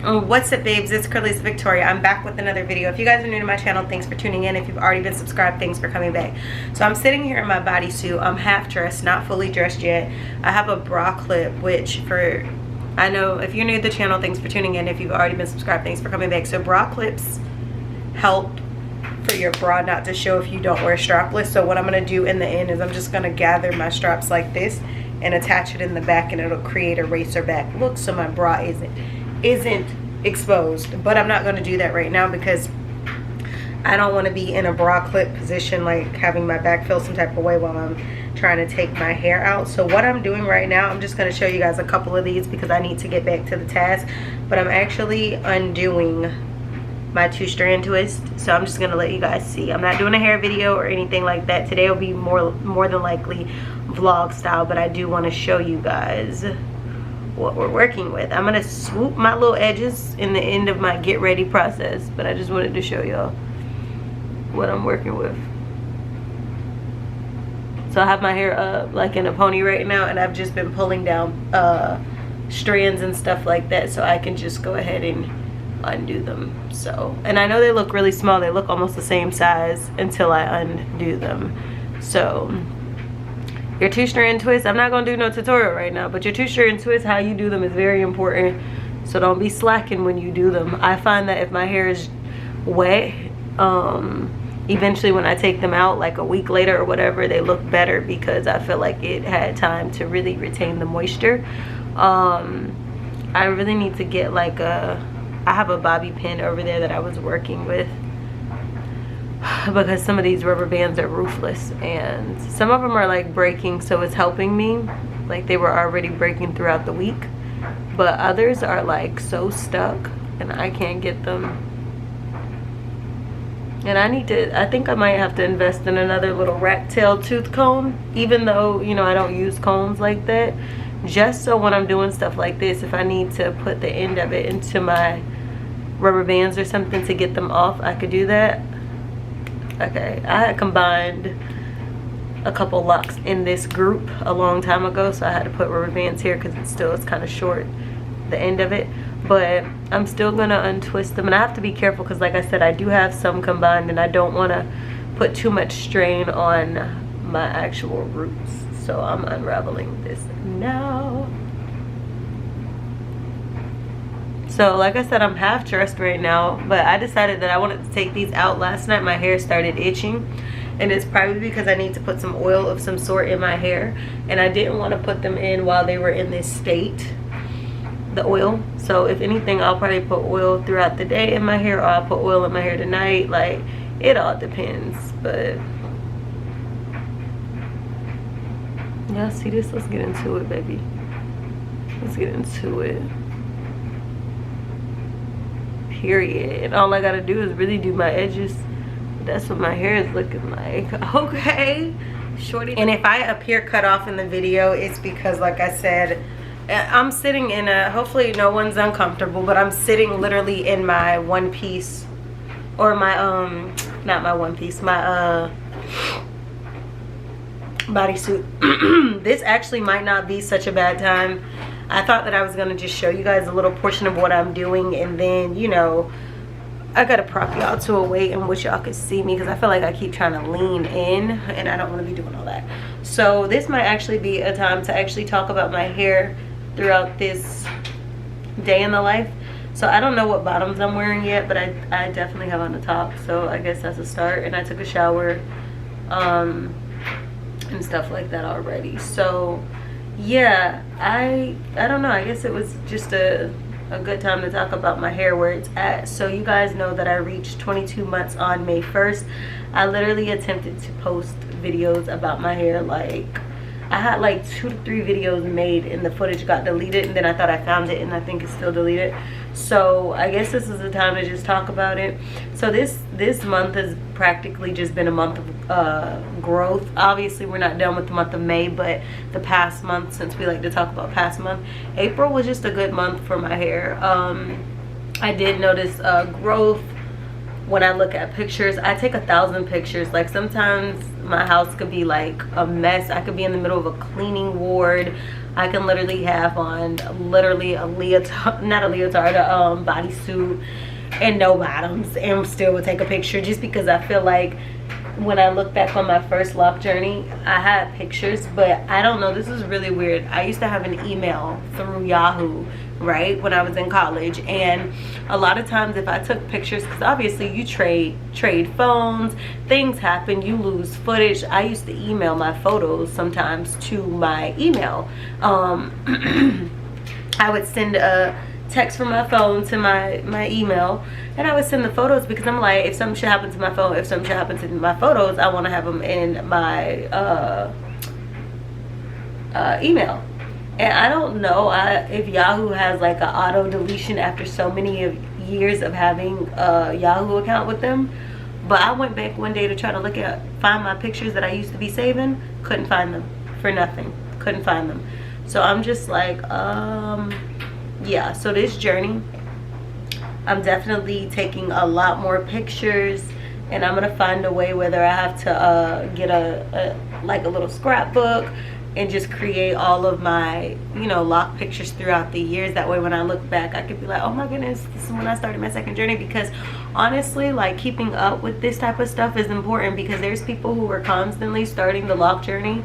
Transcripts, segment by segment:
What's up, babes? It's CRALISA Victoria. I'm back with another video. If you guys are new to my channel, thanks for tuning in. If you've already been subscribed, thanks for coming back. So I'm sitting here in my bodysuit. I'm half dressed, not fully dressed yet. I have a bra clip, which I know if you're new to the channel, thanks for tuning in. If you've already been subscribed, thanks for coming back. So bra clips help for your bra not to show if you don't wear strapless. So what I'm going to do in the end is I'm just going to gather my straps like this and attach it in the back, and it'll create a racer back look so my bra isn't exposed. But I'm not going to do that right now because I don't want to be in a bra clip position, like having my back feel some type of way while I'm trying to take my hair out. So what I'm doing right now, I'm just going to show you guys a couple of these because I need to get back to the task. But I'm actually undoing my 2-strand twist, so I'm just going to let you guys see. I'm not doing a hair video or anything like that. Today will be more than likely vlog style, but I do want to show you guys what we're working with. I'm going to swoop my little edges in the end of my get ready process, but I just wanted to show y'all what I'm working with. So I have my hair up like in a pony right now, and I've just been pulling down strands and stuff like that so I can just go ahead and undo them. So, and I know they look really small, they look almost the same size until I undo them. So your 2-strand twist, I'm not gonna do no tutorial right now, but your 2-strand twist, how you do them is very important. So don't be slacking when you do them. I find that if my hair is wet, eventually when I take them out like a week later or whatever, they look better because I feel like it had time to really retain the moisture. I really need to get like I have a bobby pin over there that I was working with because some of these rubber bands are ruthless and some of them are like breaking, so it's helping me. Like they were already breaking throughout the week, but others are like so stuck and I can't get them. And I think I might have to invest in another little rat tail tooth comb, even though, you know, I don't use combs like that. Just so when I'm doing stuff like this, if I need to put the end of it into my rubber bands or something to get them off, I could do that. Okay, I had combined a couple locks in this group a long time ago, so I had to put rubber bands here because it's kind of short, the end of it. But I'm still gonna untwist them, and I have to be careful because like I said, I do have some combined and I don't want to put too much strain on my actual roots. So I'm unraveling this now. So like I said, I'm half dressed right now, but I decided that I wanted to take these out. Last night my hair started itching, and it's probably because I need to put some oil of some sort in my hair, and I didn't want to put them in while they were in this state, the oil. So if anything, I'll probably put oil throughout the day in my hair, or I'll put oil in my hair tonight. Like, it all depends. But y'all see this? Let's get into it, baby. Let's get into it. Period. And all I gotta do is really do my edges. That's what my hair is looking like. Okay, shorty. And if I appear cut off in the video, it's because, like I said, I'm sitting in a, hopefully no one's uncomfortable, but I'm sitting literally in my one piece, or my not my one piece, my bodysuit. This actually might not be such a bad time. I thought that I was gonna just show you guys a little portion of what I'm doing, and then, you know, I gotta prop y'all to a weight in which y'all could see me because I feel like I keep trying to lean in and I don't want to be doing all that. So this might actually be a time to actually talk about my hair throughout this day in the life. So I don't know what bottoms I'm wearing yet, but I definitely have on the top, so I guess that's a start. And I took a shower and stuff like that already. So yeah, I don't know, I guess it was just a good time to talk about my hair, where it's at. So you guys know that I reached 22 months on May 1st. I literally attempted to post videos about my hair. Like, I had like 2 to 3 videos made and the footage got deleted, and then I thought I found it and I think it's still deleted. So I guess this is the time to just talk about it. So this month has practically just been a month of growth. Obviously we're not done with the month of May, but the past month, since we like to talk about past month, April was just a good month for my hair. I did notice growth when I look at pictures. I take 1,000 pictures. Like, sometimes my house could be like a mess. I could be in the middle of a cleaning ward. I can literally have on literally a leotard, not a leotard, a bodysuit and no bottoms, and still would take a picture, just because I feel like when I look back on my first lock journey, I had pictures, but I don't know, this is really weird. I used to have an email through Yahoo, right, when I was in college, and a lot of times if I took pictures, because obviously you trade phones, things happen, you lose footage. I used to email my photos sometimes to my email. I would send a text from my phone to my email, and I would send the photos, because I'm like, if something should happen to my phone, if something should happen to my photos, I want to have them in my email. And I don't know if Yahoo has like an auto deletion after so many years of having a Yahoo account with them, but I went back one day to try to find my pictures that I used to be saving. Couldn't find them for nothing. Couldn't find them. So I'm just like, yeah, so this journey, I'm definitely taking a lot more pictures, and I'm gonna find a way, whether I have to get a little scrapbook and just create all of my, you know, lock pictures throughout the years. That way when I look back, I could be like, oh my goodness, this is when I started my second journey. Because honestly, like, keeping up with this type of stuff is important, because there's people who are constantly starting the lock journey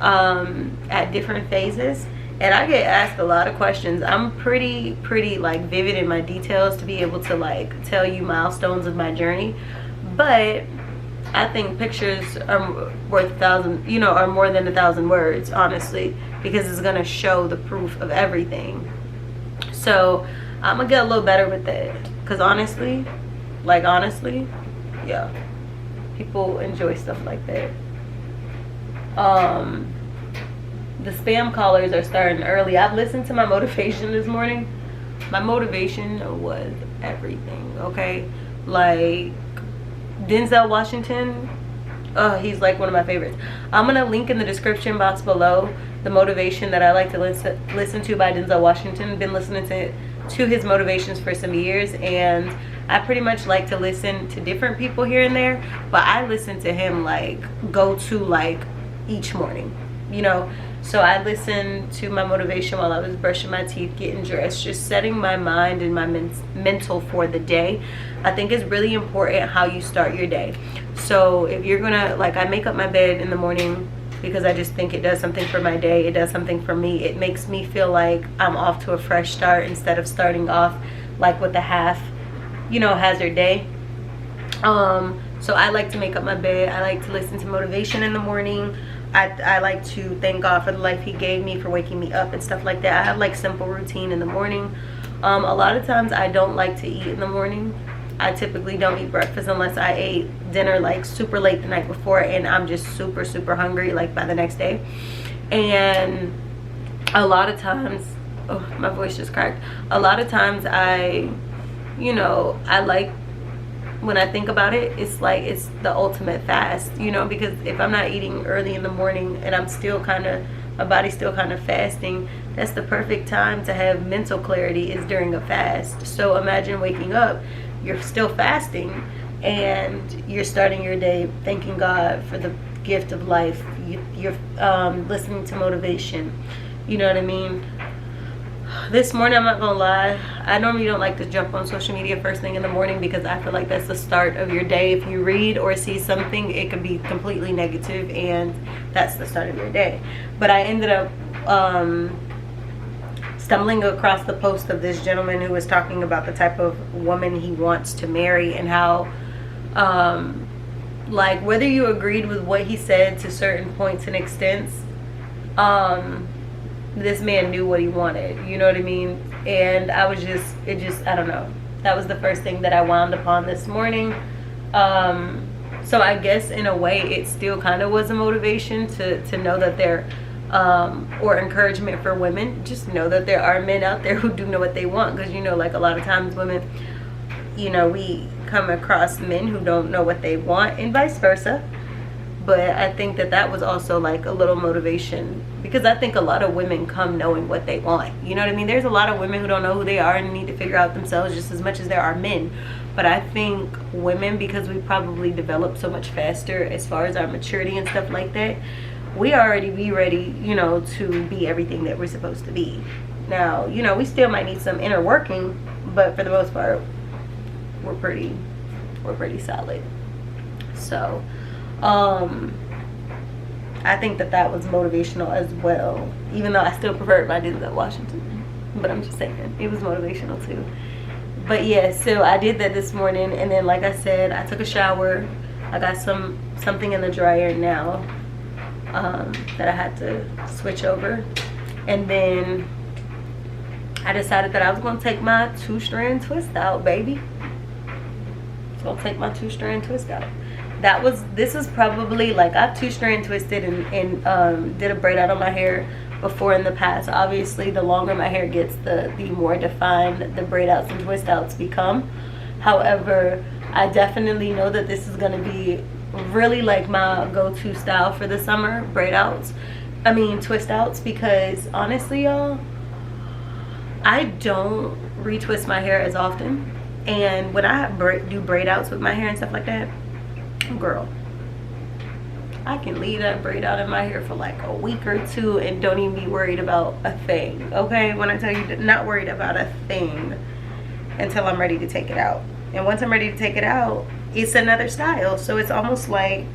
at different phases. And I get asked a lot of questions. I'm pretty like vivid in my details to be able to like tell you milestones of my journey. But I think pictures are worth 1,000, you know, are more than 1,000 words, honestly, because it's gonna show the proof of everything. So I'm gonna get a little better with that, because honestly, yeah, people enjoy stuff like that. The spam callers are starting early. I've listened to my motivation this morning. My motivation was everything, okay? Like, Denzel Washington, he's like one of my favorites. I'm gonna link in the description box below the motivation that I like to listen to by Denzel Washington. Been listening to his motivations for some years, and I pretty much like to listen to different people here and there, but I listen to him like go to like each morning, you know. So I listened to my motivation while I was brushing my teeth, getting dressed, just setting my mind and my mental for the day. I think it's really important how you start your day. So if you're gonna, like, I make up my bed in the morning because I just think it does something for my day. It does something for me. It makes me feel like I'm off to a fresh start instead of starting off like with a half, you know, hazard day. So I like to make up my bed. I like to listen to motivation in the morning. I like to thank God for the life he gave me, for waking me up and stuff like that. I have like simple routine in the morning. A lot of times I don't like to eat in the morning. I typically don't eat breakfast unless I ate dinner like super late the night before, and I'm just super hungry like by the next day. And a lot of times, oh, my voice just cracked. A lot of times I like, when I think about it, it's like it's the ultimate fast, you know, because if I'm not eating early in the morning and I'm still kind of, my body's still kind of fasting, that's the perfect time to have mental clarity, is during a fast. So imagine waking up, you're still fasting, and you're starting your day thanking God for the gift of life. You're listening to motivation, you know what I mean? This morning, I'm not gonna lie, I normally don't like to jump on social media first thing in the morning, because I feel like that's the start of your day. If you read or see something, it could be completely negative, and that's the start of your day. But I ended up stumbling across the post of this gentleman who was talking about the type of woman he wants to marry, and how like, whether you agreed with what he said to certain points and extents, this man knew what he wanted, you know what I mean? And I was just, I don't know, that was the first thing that I wound upon this morning. So I guess in a way it still kind of was a motivation to know that there, or encouragement for women, just know that there are men out there who do know what they want. Because, you know, like, a lot of times women, you know, we come across men who don't know what they want, and vice versa. But I think that was also like a little motivation, because I think a lot of women come knowing what they want, you know what I mean? There's a lot of women who don't know who they are and need to figure out themselves just as much as there are men. But I think women, because we probably develop so much faster as far as our maturity and stuff like that, we already be ready, you know, to be everything that we're supposed to be. Now, you know, we still might need some inner working, but for the most part, we're pretty solid. So I think that was motivational as well, even though I still prefer if I did that Washington, but I'm just saying it was motivational too. But yeah, so I did that this morning, and then like I said, I took a shower. I got something in the dryer now that I had to switch over, and then I decided that I was gonna take my 2-strand twist out, baby. I was gonna take my 2-strand twist out. This is probably, like, I've 2-strand twisted and did a braid out on my hair before in the past. Obviously, the longer my hair gets, the more defined the braid outs and twist outs become. However, I definitely know that this is gonna be really like my go-to style for the summer, twist outs, because honestly, y'all, I don't retwist my hair as often, and when I do braid outs with my hair and stuff like that, girl, I can leave that braid out in my hair for like a week or two and don't even be worried about a thing. Okay, when I tell you, not worried about a thing until I'm ready to take it out. And once I'm ready to take it out, it's another style. So it's almost like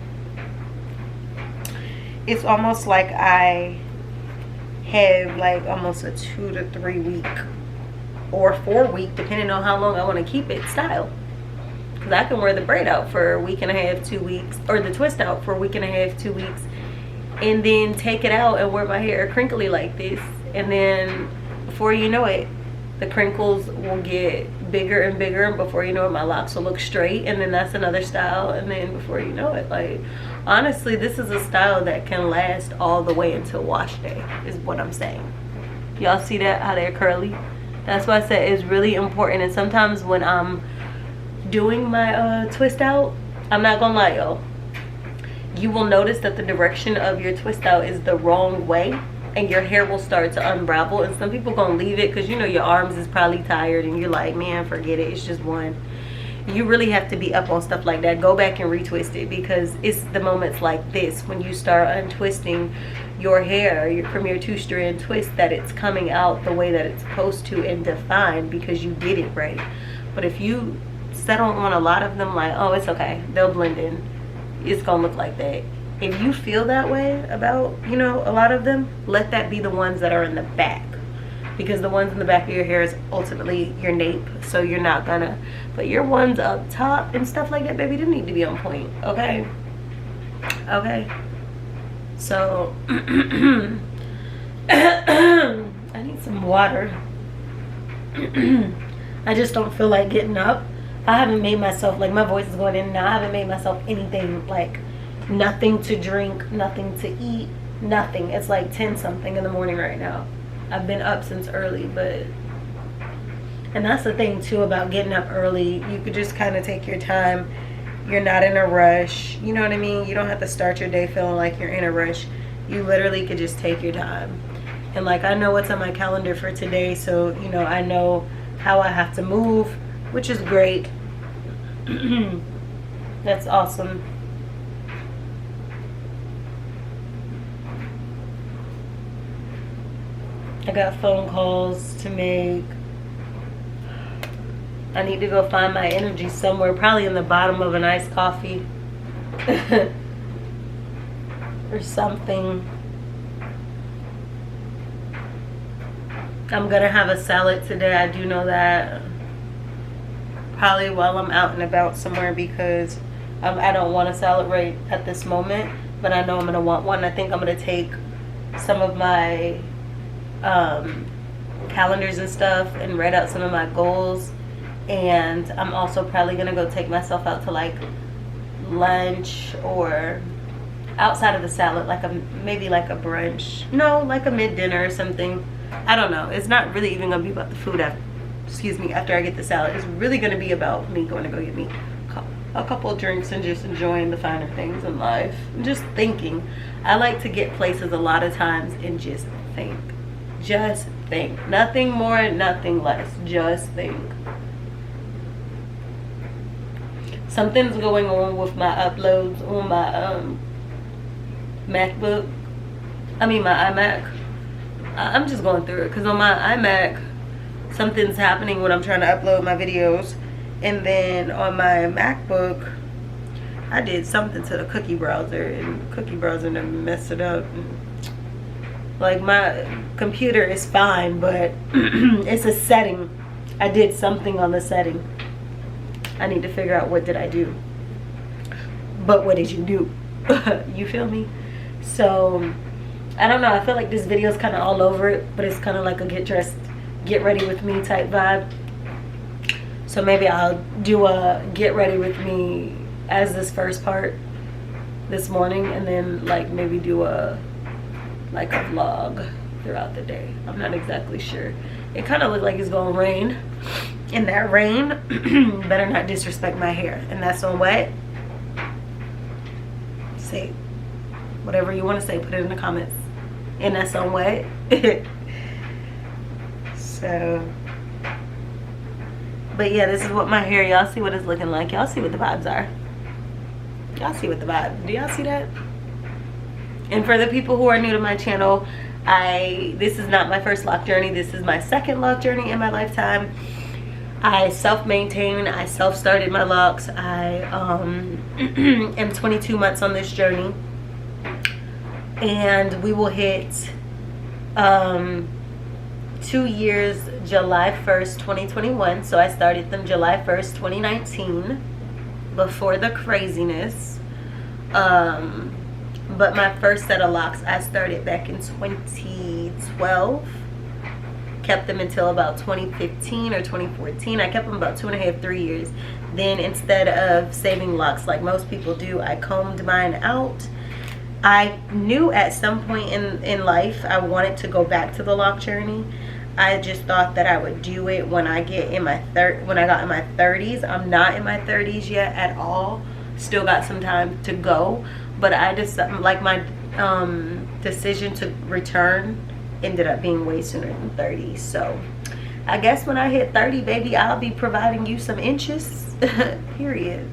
I have like almost a 2 to 3 week or 4 week, depending on how long I want to keep it, style. Because I can wear the braid out for a week and a half, 2 weeks, or the twist out for a week and a half, 2 weeks, and then take it out and wear my hair crinkly like this, and then before you know it, the crinkles will get bigger and bigger, and before you know it, my locks will look straight, and then that's another style, and then before you know it, like, honestly, this is a style that can last all the way until wash day, is what I'm saying. Y'all see that, how they're curly? That's why I said it's really important. And sometimes when I'm doing my twist out, I'm not gonna lie, y'all, you will notice that the direction of your twist out is the wrong way, and your hair will start to unravel. And some people gonna leave it because, you know, your arms is probably tired and you're like, man, forget it, it's just one. You really have to be up on stuff like that. Go back and retwist it, because it's the moments like this when you start untwisting your hair from your 2-strand twist that it's coming out the way that it's supposed to and defined, because you did it right. But if you settle on a lot of them like, oh, it's okay, they'll blend in, it's gonna look like that. If you feel that way about, you know, a lot of them, let that be the ones that are in the back, because the ones in the back of your hair is ultimately your nape, so you're not gonna, but your ones up top and stuff like that, baby, they need to be on point. Okay, so I need some water. I just don't feel like getting up. I haven't made myself, like, my voice is going in and out. I haven't made myself anything, like nothing to drink, nothing to eat, nothing. It's like 10 something in the morning right now. I've been up since early, and that's the thing too about getting up early. You could just kind of take your time. You're not in a rush, you know what I mean? You don't have to start your day feeling like you're in a rush. You literally could just take your time. And like, I know what's on my calendar for today, so, you know, I know how I have to move, which is great. That's awesome. I got phone calls to make. I need to go find my energy somewhere, probably in the bottom of an iced coffee or something. I'm gonna have a salad today, I do know that. Probably while I'm out and about somewhere, because I don't want a salad right at this moment, but I know I'm gonna want one. I think I'm gonna take some of my calendars and stuff and write out some of my goals, and I'm also probably gonna go take myself out to like lunch, or outside of the salad, like maybe like a brunch, no, like a mid-dinner or something. I don't know. It's not really even gonna be about the food after I get the salad. It's really gonna be about me going to go get me a couple of drinks and just enjoying the finer things in life, just thinking. I like to get places a lot of times and just think. Just think. Nothing more, nothing less. Just think. Something's going on with my uploads on my MacBook. I mean my iMac. I'm just going through it because on my iMac something's happening when I'm trying to upload my videos, and then on my MacBook I did something to the cookie browser, and cookie browser done messed it up. Like, my computer is fine, but it's a setting. I did something on the setting. I need to figure out what did I do. But what did you do? You feel me? So I don't know, I feel like this video is kind of all over it, but it's kind of like a get dressed, get ready with me type vibe. So maybe I'll do a get ready with me as this first part this morning, and then like maybe do a like a vlog throughout the day. I'm not exactly sure. It kind of looked like it's gonna rain, and that rain better not disrespect my hair. And that's on what? Say whatever you want to say, put it in the comments. And that's on what? So, but yeah, this is what my hair, y'all see what it's looking like. Y'all see what the vibes are. Y'all see what the vibe, do y'all see that? And for the people who are new to my channel, this is not my first lock journey. This is my second lock journey in my lifetime. I self-maintain, I self-started my locks. I am 22 months on this journey, and we will hit 2 years July 1st 2021. So I started them July 1st 2019, before the craziness. But my first set of locks I started back in 2012, kept them until about 2015 or 2014. I kept them about 2.5, 3 years. Then instead of saving locks like most people do, I combed mine out. I knew at some point in life I wanted to go back to the lock journey. I just thought that I would do it when I get in my when I got in my 30s. I'm not in my 30s yet at all. Still got some time to go, but I just like my decision to return ended up being way sooner than 30. So I guess when I hit 30, baby, I'll be providing you some inches. Period.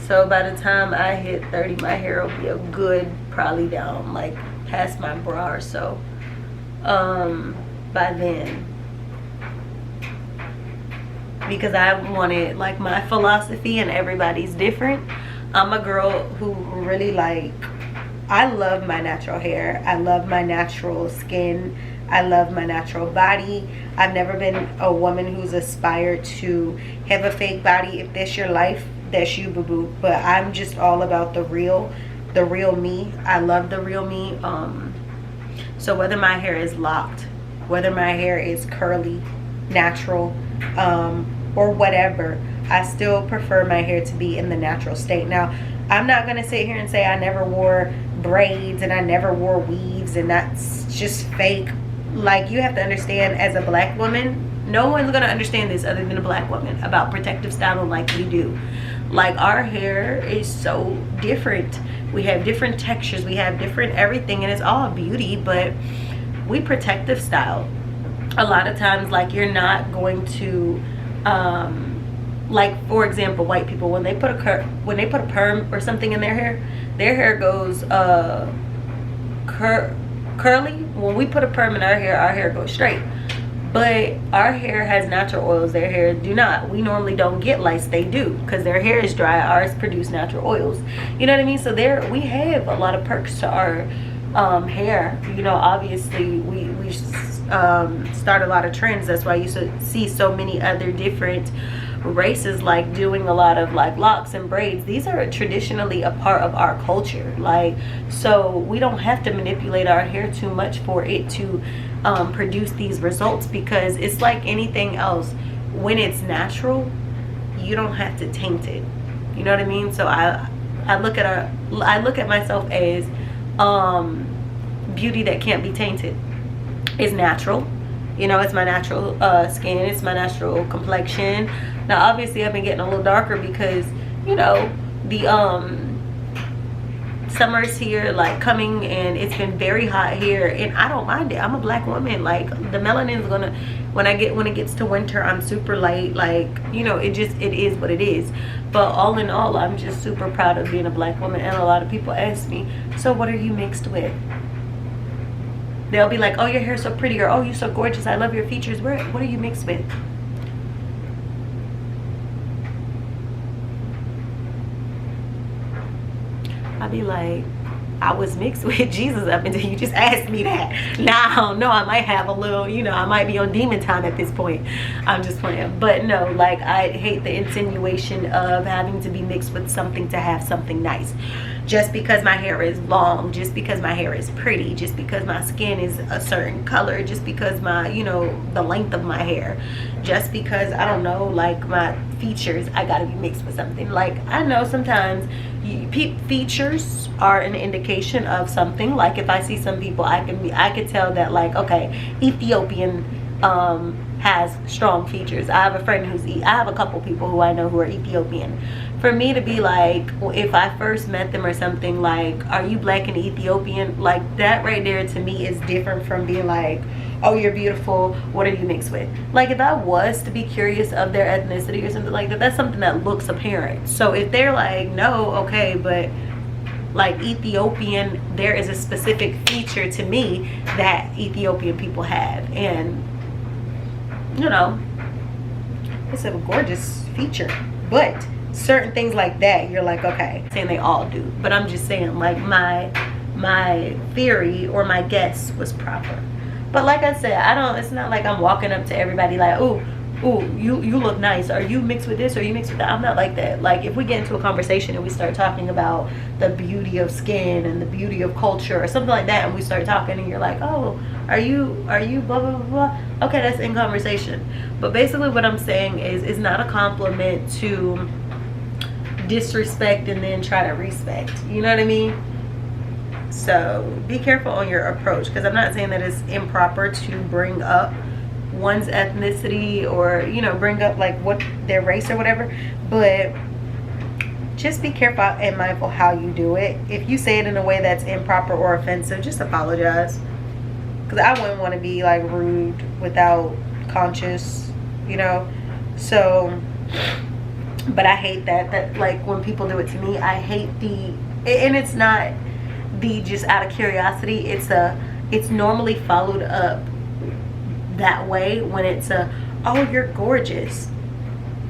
So by the time I hit 30, my hair will be a good, probably down like past my bra or so. By then, because I wanted, like, my philosophy, and everybody's different. I'm a girl who really, like, I love my natural hair. I love my natural skin. I love my natural body. I've never been a woman who's aspired to have a fake body. If that's your life, that's you, boo-boo. But I'm just all about the real me. I love the real me. So whether my hair is locked, whether my hair is curly, natural, or whatever, I still prefer my hair to be in the natural state. Now, I'm not gonna sit here and say I never wore braids and I never wore weaves, and that's just fake. Like, you have to understand, as a black woman, no one's gonna understand this other than a black woman about protective styling like we do. Like, our hair is so different. We have different textures, we have different everything, and it's all beauty, but we protective style. A lot of times, like, you're not going to like, for example, white people, when they put a perm or something in their hair goes curly. When we put a perm in our hair goes straight. But our hair has natural oils, their hair do not. We normally don't get lice, they do, because their hair is dry. Ours produce natural oils. You know what I mean? So we have a lot of perks to our hair. You know, obviously we start a lot of trends. That's why you see so many other different races like doing a lot of like locks and braids. These are traditionally a part of our culture. Like, so we don't have to manipulate our hair too much for it to produce these results, because it's like anything else. When it's natural, you don't have to taint it. You know what I mean? So I look at myself as beauty that can't be tainted. It's natural. You know, it's my natural skin, it's my natural complexion. Now obviously I've been getting a little darker because, you know, the summer's here, like coming, and it's been very hot here, and I don't mind it. I'm a black woman. Like, the melanin is gonna, when it gets to winter, I'm super light. Like, you know, it is what it is. But all in all, I'm just super proud of being a black woman. And a lot of people ask me, so what are you mixed with? They'll be like, oh, your hair's so pretty, or oh, you're so gorgeous, I love your features. What are you mixed with? I'll be like, I was mixed with Jesus up until you just asked me that. Now, I don't know, I might have a little, you know, I might be on demon time at this point. I'm just playing. But no, like, I hate the insinuation of having to be mixed with something to have something nice. Just because my hair is long, just because my hair is pretty, just because my skin is a certain color, just because my, you know, the length of my hair, just because, I don't know, like, my features, I gotta be mixed with something. Like, I know sometimes features are an indication of something. Like, if I see some people, I could tell that, like, okay, Ethiopian has strong features. I have a friend I have a couple people who I know who are Ethiopian. For me to be like, if I first met them or something, like, are you black and Ethiopian? Like, that right there to me is different from being like, oh, you're beautiful, what are you mixed with? Like, if I was to be curious of their ethnicity or something like that, that's something that looks apparent. So if they're like, no, okay, but like Ethiopian, there is a specific feature to me that Ethiopian people have, and you know, it's a gorgeous feature. But certain things like that, you're like, okay, saying they all do, but I'm just saying, like, my theory or my guess was proper. But like I said, it's not like I'm walking up to everybody like, ooh, you look nice, are you mixed with this, or you mixed with that? I'm not like that. Like, if we get into a conversation and we start talking about the beauty of skin and the beauty of culture or something like that, and we start talking and you're like, oh, are you blah blah blah blah, okay, that's in conversation. But basically what I'm saying is, it's not a compliment to disrespect and then try to respect, you know what I mean? So be careful on your approach, because I'm not saying that it's improper to bring up one's ethnicity, or, you know, bring up like what their race or whatever, but just be careful and mindful how you do it. If you say it in a way that's improper or offensive, just apologize, because I wouldn't want to be like rude without conscious, you know. So, but I hate that like when people do it to me, I hate and it's not the just out of curiosity, it's normally followed up that way when it's oh, you're gorgeous,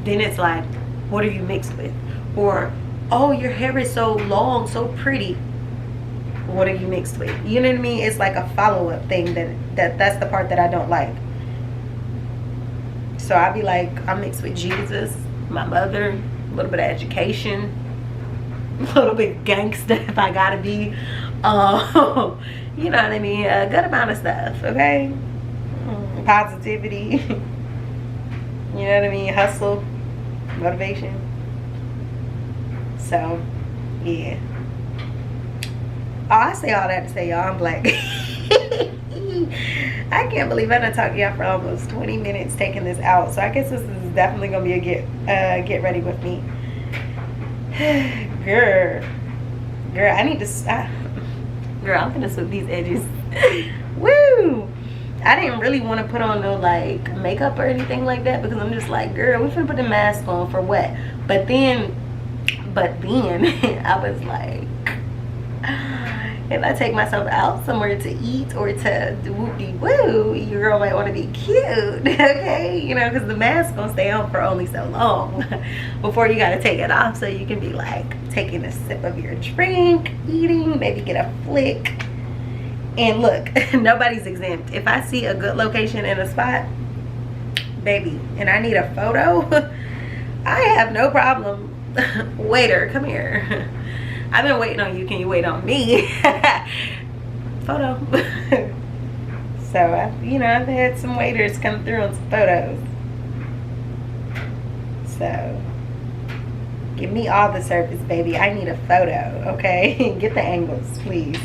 then it's like, what are you mixed with? Or, oh, your hair is so long, so pretty, what are you mixed with? You know what I mean? It's like a follow-up thing that's the part that I don't like. So I'd be like, I'm mixed with Jesus, my mother, a little bit of education, a little bit gangsta if I gotta be, you know what I mean, a good amount of stuff, okay? Positivity, you know what I mean, hustle, motivation. So yeah, oh, I say all that to say, y'all, I'm black. I can't believe I done talked to y'all for almost 20 minutes taking this out, so I guess this is definitely gonna be a get ready with me. girl, I need to girl, I'm gonna swoop these edges. Woo! I didn't really want to put on no like makeup or anything like that, because I'm just like, girl, we finna put the mask on for what? But then I was like, if I take myself out somewhere to eat or to whoop-de-woo, your girl might want to be cute, okay? You know, because the mask gonna stay on for only so long before you gotta take it off, so you can be like taking a sip of your drink, eating, maybe get a flick. And look, nobody's exempt. If I see a good location in a spot, baby, and I need a photo, I have no problem. Waiter, come here. I've been waiting on you. Can you wait on me? Photo. So, I've had some waiters come through on some photos. So, give me all the service, baby. I need a photo, okay? Get the angles, please.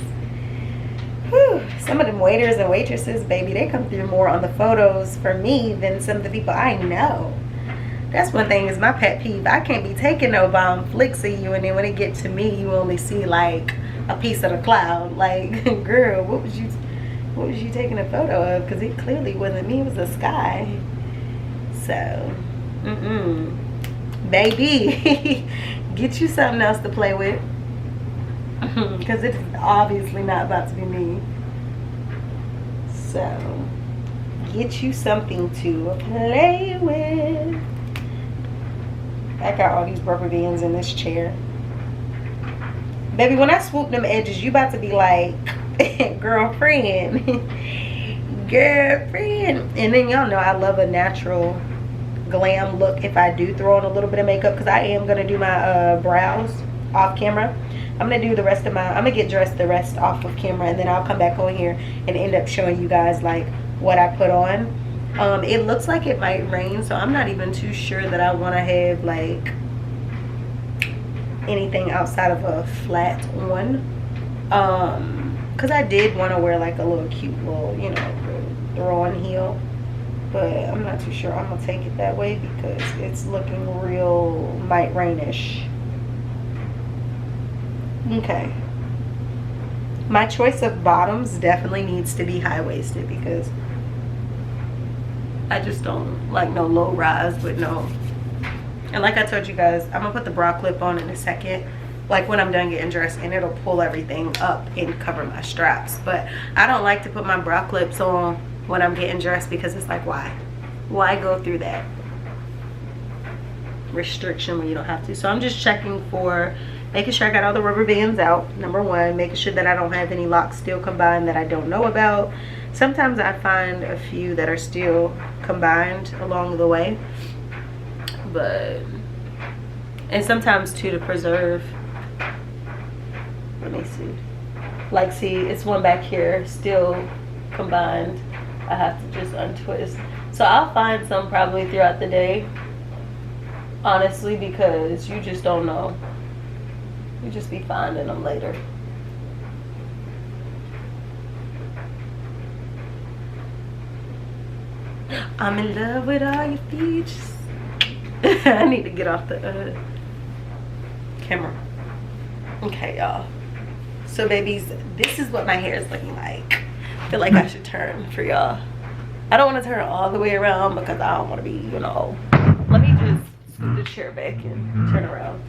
Whew. Some of them waiters and waitresses, baby, they come through more on the photos for me than some of the people I know. That's one thing is my pet peeve. I can't be taking no bomb flicks of you, and then when it get to me, you only see like a piece of the cloud. Like, girl, what was you taking a photo of? Because it clearly wasn't me, it was the sky. So, baby, get you something else to play with. Because it's obviously not about to be me. So, get you something to play with. I got all these rubber bands in this chair. Baby, when I swoop them edges, you about to be like, girlfriend. Girlfriend. And then y'all know I love a natural glam look if I do throw on a little bit of makeup, because I am going to do my brows off camera. I'm going to do the rest of my, I'm going to get dressed the rest off of camera, and then I'll come back on here and end up showing you guys like what I put on. It looks like it might rain, so I'm not even too sure that I want to have like anything outside of a flat on, because I did want to wear like a little cute little, you know, throw-on heel, but I'm not too sure I'm gonna take it that way because it's looking real might rainish. Okay, my choice of bottoms definitely needs to be high-waisted because I just don't like no low rise with no. And like I told you guys, I'm gonna put the bra clip on in a second, like when I'm done getting dressed, and it'll pull everything up and cover my straps. But I don't like to put my bra clips on when I'm getting dressed because it's like, why go through that restriction when you don't have to? So I'm just checking for, making sure I got all the rubber bands out, number one, making sure that I don't have any locks still combined that I don't know about. Sometimes I find a few that are still combined along the way, but, and sometimes too, to preserve, let me see, like, see, it's one back here still combined. I have to just untwist. So I'll find some probably throughout the day, honestly, because you just don't know. You just be finding them later. I'm in love with all your features. I need to get off the camera. Okay, y'all. So babies, this is what my hair is looking like. I feel like I should turn for y'all. I don't want to turn all the way around because I don't want to be, you know. Let me just scoot the chair back and turn around.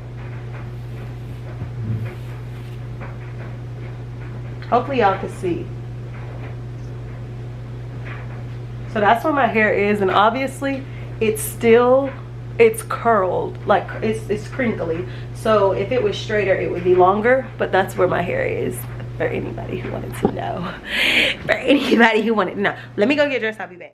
Hopefully y'all can see. So that's where my hair is, and obviously it's still, it's curled, like it's crinkly. So if it was straighter it would be longer, but that's where my hair is, for anybody who wanted to know. For anybody who wanted to know. Let me go get dressed, I'll be back.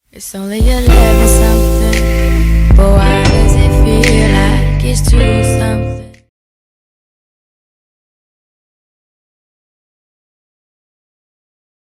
It's only 11 something.